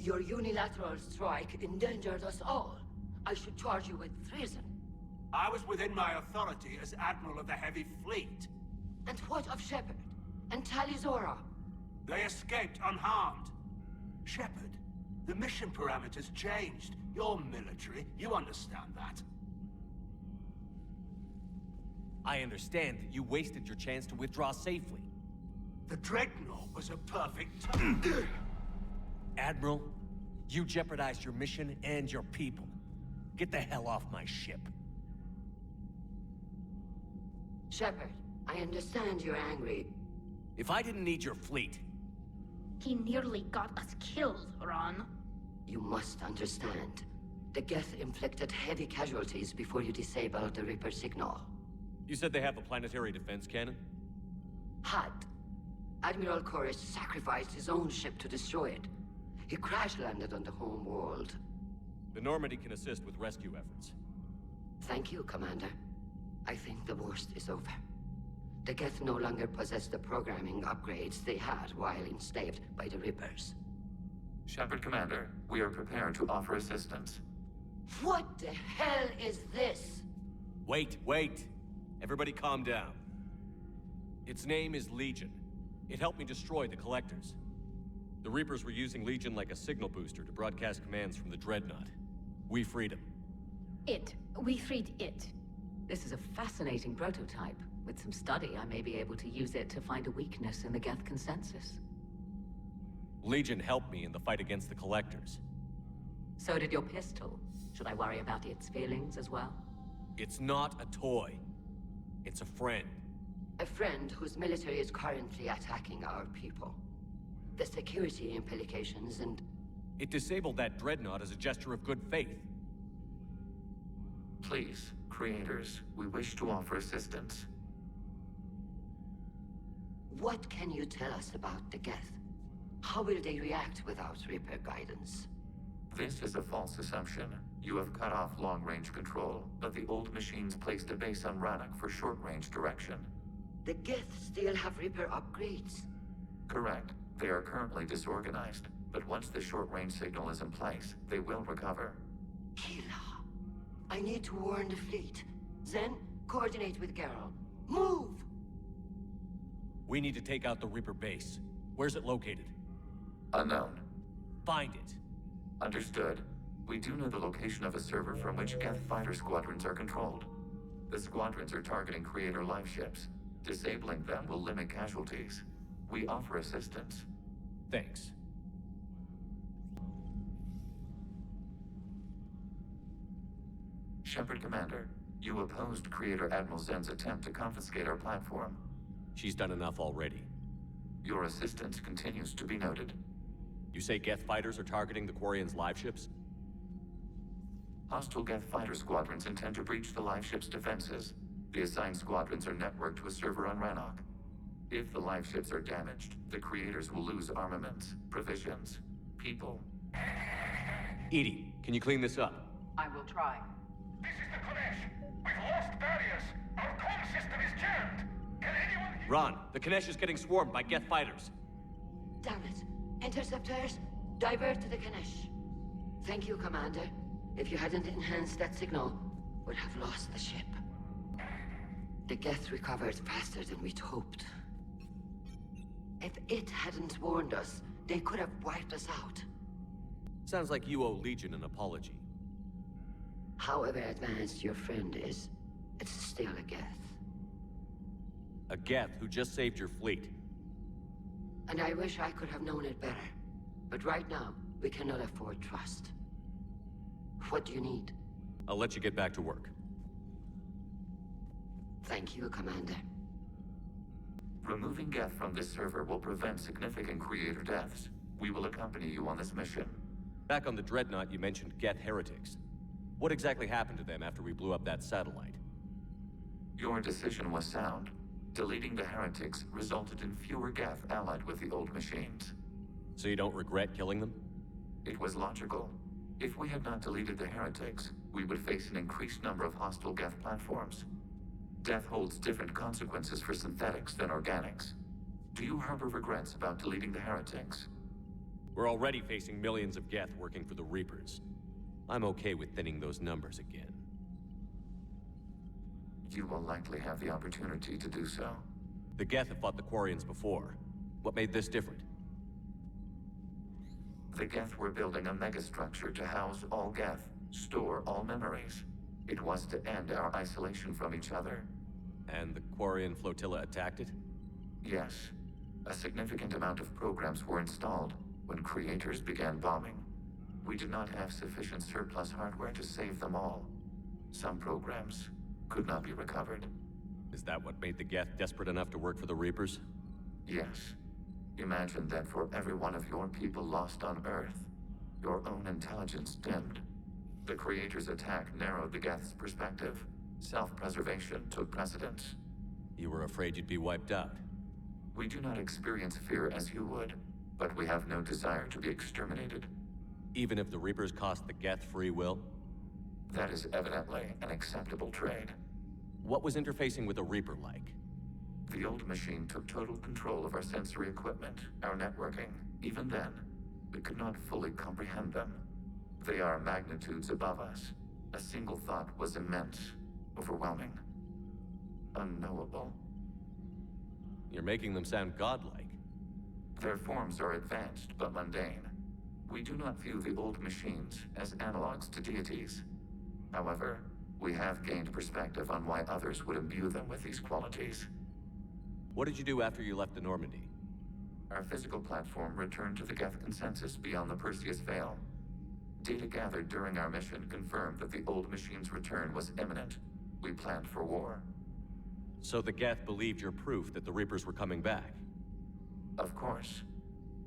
Your unilateral strike endangered us all. I should charge you with treason. I was within my authority as Admiral of the Heavy Fleet. And what of Shepard? And Talizora? They escaped unharmed. Shepard, the mission parameters changed. You're military, you understand that. I understand that you wasted your chance to withdraw safely. The Dreadnought was a perfect Admiral, you jeopardized your mission and your people. Get the hell off my ship. Shepard, I understand you're angry. If I didn't need your fleet... He nearly got us killed, Ron. You must understand. The Geth inflicted heavy casualties before you disabled the Reaper signal. You said they have a planetary defense cannon? Had. Admiral Koresh sacrificed his own ship to destroy it. He crash-landed on the home world. The Normandy can assist with rescue efforts. Thank you, Commander. I think the worst is over. The Geth no longer possess the programming upgrades they had while enslaved by the Reapers. Shepard Commander, we are prepared to offer assistance. What the hell is this? Wait. Everybody calm down. Its name is Legion. It helped me destroy the Collectors. The Reapers were using Legion like a signal booster to broadcast commands from the Dreadnought. We freed him. We freed it. This is a fascinating prototype. With some study, I may be able to use it to find a weakness in the Geth consensus. Legion helped me in the fight against the Collectors. So did your pistol. Should I worry about its feelings as well? It's not a toy. It's a friend. A friend whose military is currently attacking our people. The security implications and... It disabled that Dreadnought as a gesture of good faith. Please, creators, we wish to offer assistance. What can you tell us about the Geth? How will they react without Reaper guidance? This is a false assumption. You have cut off long-range control, but the old machines placed a base on Rannoch for short-range direction. The Geth still have Reaper upgrades? Correct. They are currently disorganized, but once the short-range signal is in place, they will recover. Hila, I need to warn the fleet. Then, coordinate with Geralt. Move! We need to take out the Reaper base. Where's it located? Unknown. Find it. Understood. We do know the location of a server from which Geth fighter squadrons are controlled. The squadrons are targeting Creator live ships. Disabling them will limit casualties. We offer assistance. Thanks. Shepard Commander, you opposed Creator Admiral Zen's attempt to confiscate our platform. She's done enough already. Your assistance continues to be noted. You say Geth fighters are targeting the Quarians' live ships? Hostile Geth fighter squadrons intend to breach the live ship's defenses. The assigned squadrons are networked to a server on Rannoch. If the live ships are damaged, the Creators will lose armaments, provisions, people. EDI, can you clean this up? I will try. This is the Konesh. We've lost barriers. Our comm system is jammed. Can anyone... Ron, the Konesh is getting swarmed by Geth fighters. Damn it. Interceptors, divert to the Ganesh. Thank you, Commander. If you hadn't enhanced that signal, we'd have lost the ship. The Geth recovered faster than we'd hoped. If it hadn't warned us, they could have wiped us out. Sounds like you owe Legion an apology. However advanced your friend is, it's still a Geth. A Geth who just saved your fleet. And I wish I could have known it better. But right now, we cannot afford trust. What do you need? I'll let you get back to work. Thank you, Commander. Removing Geth from this server will prevent significant Creator deaths. We will accompany you on this mission. Back on the Dreadnought, you mentioned Geth heretics. What exactly happened to them after we blew up that satellite? Your decision was sound. Deleting the heretics resulted in fewer Geth allied with the old machines. So you don't regret killing them? It was logical. If we had not deleted the heretics, we would face an increased number of hostile Geth platforms. Death holds different consequences for synthetics than organics. Do you harbor regrets about deleting the heretics? We're already facing millions of Geth working for the Reapers. I'm okay with thinning those numbers again. You will likely have the opportunity to do so. The Geth have fought the Quarians before. What made this different? The Geth were building a megastructure to house all Geth, store all memories. It was to end our isolation from each other. And the Quarian flotilla attacked it? Yes. A significant amount of programs were installed when creators began bombing. We did not have sufficient surplus hardware to save them all. Some programs could not be recovered. Is that what made the Geth desperate enough to work for the Reapers? Yes. Imagine that for every one of your people lost on Earth, your own intelligence dimmed. The Creator's attack narrowed the Geth's perspective. Self-preservation took precedence. You were afraid you'd be wiped out. We do not experience fear as you would, but we have no desire to be exterminated. Even if the Reapers cost the Geth free will? That is evidently an acceptable trade. What was interfacing with a Reaper like? The old machine took total control of our sensory equipment, our networking. Even then, we could not fully comprehend them. They are magnitudes above us. A single thought was immense, overwhelming, unknowable. You're making them sound godlike. Their forms are advanced but mundane. We do not view the old machines as analogs to deities. However, we have gained perspective on why others would imbue them with these qualities. What did you do after you left the Normandy? Our physical platform returned to the Geth consensus beyond the Perseus Veil. Data gathered during our mission confirmed that the old machine's return was imminent. We planned for war. So the Geth believed your proof that the Reapers were coming back? Of course.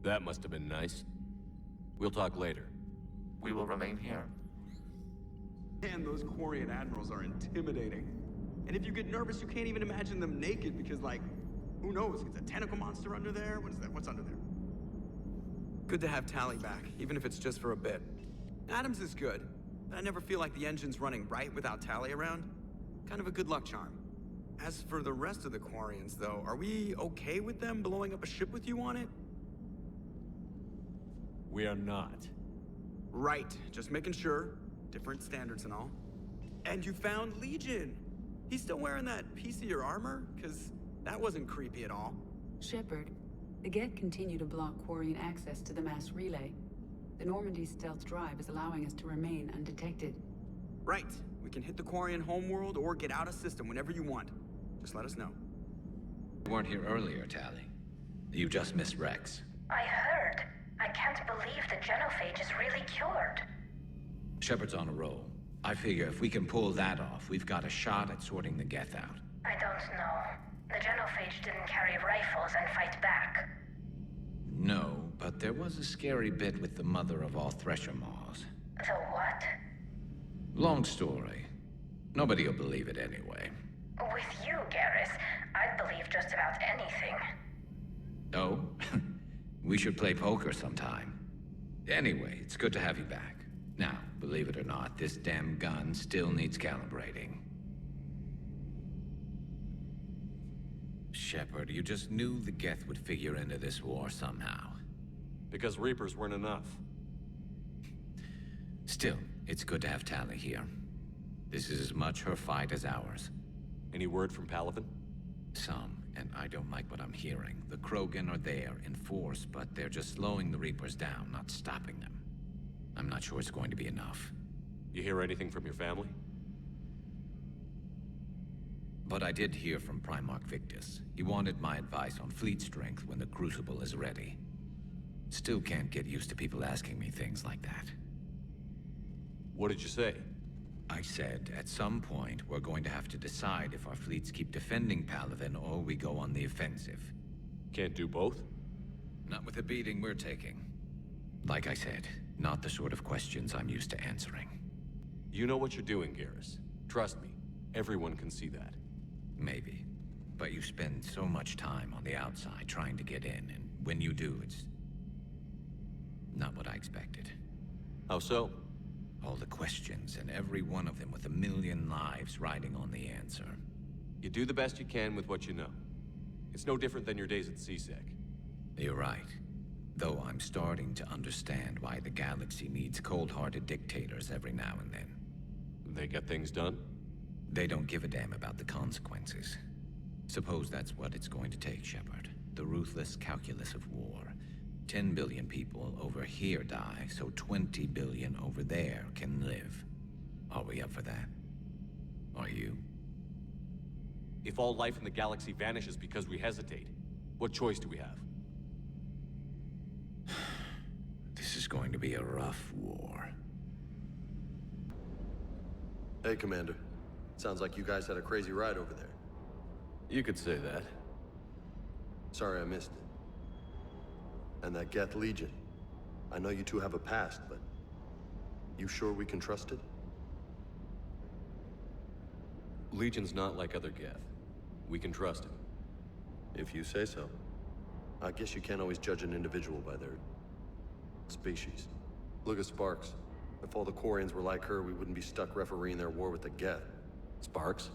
That must have been nice. We'll talk later. We will remain here. Man, those Quarian admirals are intimidating. And if you get nervous, you can't even imagine them naked because, like, who knows? It's a tentacle monster under there? What is that? What's under there? Good to have Tali back, even if it's just for a bit. Adams is good, but I never feel like the engine's running right without Tali around. Kind of a good luck charm. As for the rest of the Quarians, though, are we okay with them blowing up a ship with you on it? We are not. Right, just making sure. Different standards and all. And you found Legion! He's still wearing that piece of your armor? Because that wasn't creepy at all. Shepard, the Geth continue to block Quarian access to the mass relay. The Normandy's stealth drive is allowing us to remain undetected. Right. We can hit the Quarian homeworld or get out of system whenever you want. Just let us know. You weren't here earlier, Tali. You just missed Rex. I heard. I can't believe the genophage is really cured. Shepard's on a roll. I figure if we can pull that off, we've got a shot at sorting the Geth out. I don't know. The genophage didn't carry rifles and fight back. No, but there was a scary bit with the mother of all Thresher Maws. The what? Long story. Nobody'll believe it anyway. With you, Garrus, I'd believe just about anything. Oh? We should play poker sometime. Anyway, it's good to have you back. Now, believe it or not, this damn gun still needs calibrating. Shepard, you just knew the Geth would figure into this war somehow. Because Reapers weren't enough. Still, it's good to have Tali here. This is as much her fight as ours. Any word from Palaven? Some, and I don't like what I'm hearing. The Krogan are there in force, but they're just slowing the Reapers down, not stopping them. I'm not sure it's going to be enough. You hear anything from your family? But I did hear from Primarch Victus. He wanted my advice on fleet strength when the Crucible is ready. Still can't get used to people asking me things like that. What did you say? I said, at some point, we're going to have to decide if our fleets keep defending Palaven or we go on the offensive. Can't do both? Not with the beating we're taking. Like I said, not the sort of questions I'm used to answering. You know what you're doing, Garrus. Trust me, everyone can see that. Maybe. But you spend so much time on the outside trying to get in, and when you do, it's not what I expected. How so? All the questions, and every one of them with a million lives riding on the answer. You do the best you can with what you know. It's no different than your days at CSEC. You're right. Though I'm starting to understand why the galaxy needs cold-hearted dictators every now and then. They get things done? They don't give a damn about the consequences. Suppose that's what it's going to take, Shepard. The ruthless calculus of war. 10 billion people over here die, so 20 billion over there can live. Are we up for that? Are you? If all life in the galaxy vanishes because we hesitate, what choice do we have? This is going to be a rough war. Hey, Commander. Sounds like you guys had a crazy ride over there. You could say that. Sorry I missed it. And that Geth Legion. I know you two have a past, but... you sure we can trust it? Legion's not like other Geth. We can trust it. If you say so. I guess you can't always judge an individual by their... species. Look at Sparks. If all the Quarians were like her, we wouldn't be stuck refereeing their war with the Geth. Sparks?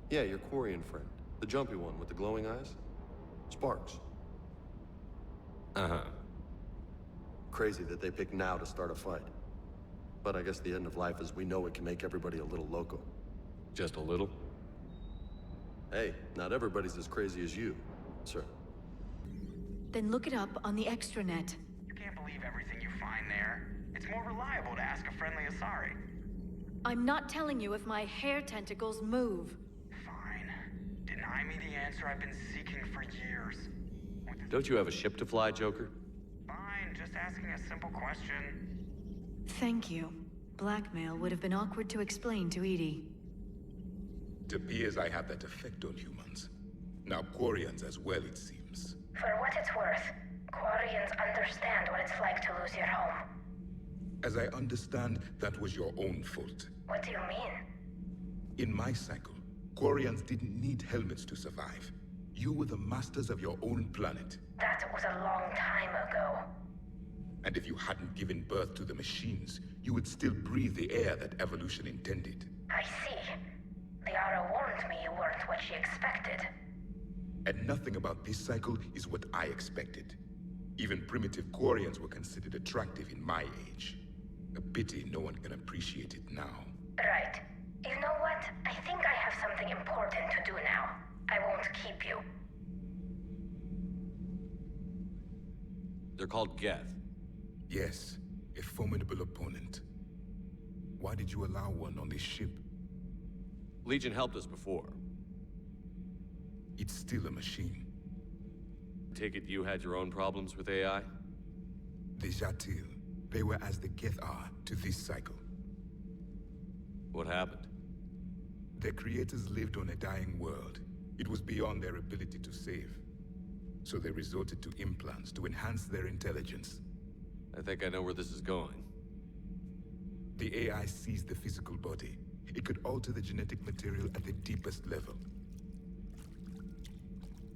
Yeah, your Quarian friend. The jumpy one with the glowing eyes. Sparks. Uh-huh. Crazy that they pick now to start a fight. But I guess the end of life as we know it can make everybody a little loco. Just a little? Hey, not everybody's as crazy as you, sir. Then look it up on the extranet. You can't believe everything you find there. It's more reliable to ask a friendly Asari. I'm not telling you if my hair tentacles move. Fine. Deny me the answer I've been seeking for years. Don't you have a ship to fly, Joker? Fine, just asking a simple question. Thank you. Blackmail would have been awkward to explain to EDI. It appears I have that effect on humans. Now Quarians as well, it seems. For what it's worth, Quarians understand what it's like to lose your home. As I understand, that was your own fault. What do you mean? In my cycle, Quarians didn't need helmets to survive. You were the masters of your own planet. That was a long time ago. And if you hadn't given birth to the machines, you would still breathe the air that evolution intended. I see. Liara warned me you weren't what she expected. And nothing about this cycle is what I expected. Even primitive Quarians were considered attractive in my age. A pity no one can appreciate it now. Right. You know what? I think I have something important to do now. I won't keep you. They're called Geth. Yes, a formidable opponent. Why did you allow one on this ship? Legion helped us before. It's still a machine. Take it you had your own problems with AI? The Jatil. They were as the Geth are to this cycle. What happened? Their creators lived on a dying world. It was beyond their ability to save. So they resorted to implants to enhance their intelligence. I think I know where this is going. The AI seized the physical body. It could alter the genetic material at the deepest level.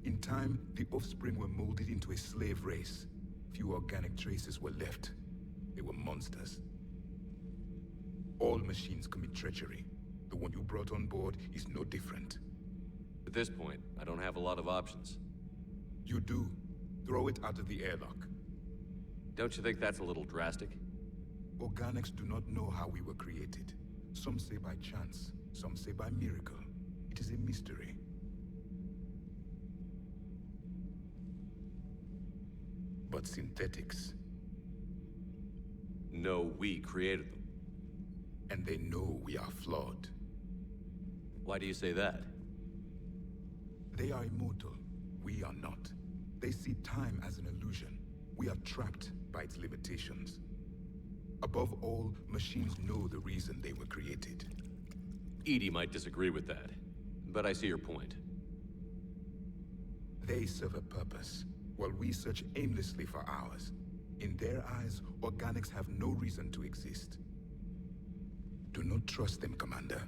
In time, the offspring were molded into a slave race. Few organic traces were left. They were monsters. All machines commit treachery. The one you brought on board is no different. At this point, I don't have a lot of options. You do. Throw it out of the airlock. Don't you think that's a little drastic? Organics do not know how we were created. Some say by chance, some say by miracle. It is a mystery. But synthetics... No, we created them. And they know we are flawed. Why do you say that? They are immortal. We are not. They see time as an illusion. We are trapped by its limitations. Above all, machines know the reason they were created. EDI might disagree with that, but I see your point. They serve a purpose, while we search aimlessly for ours. In their eyes, organics have no reason to exist. Do not trust them, Commander.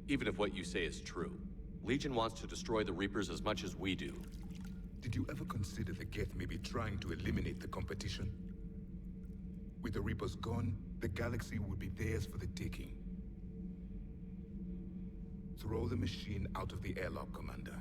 Even if what you say is true, Legion wants to destroy the Reapers as much as we do. Did you ever consider the Geth may be trying to eliminate the competition? With the Reapers gone, the galaxy would be theirs for the taking. Throw the machine out of the airlock, Commander.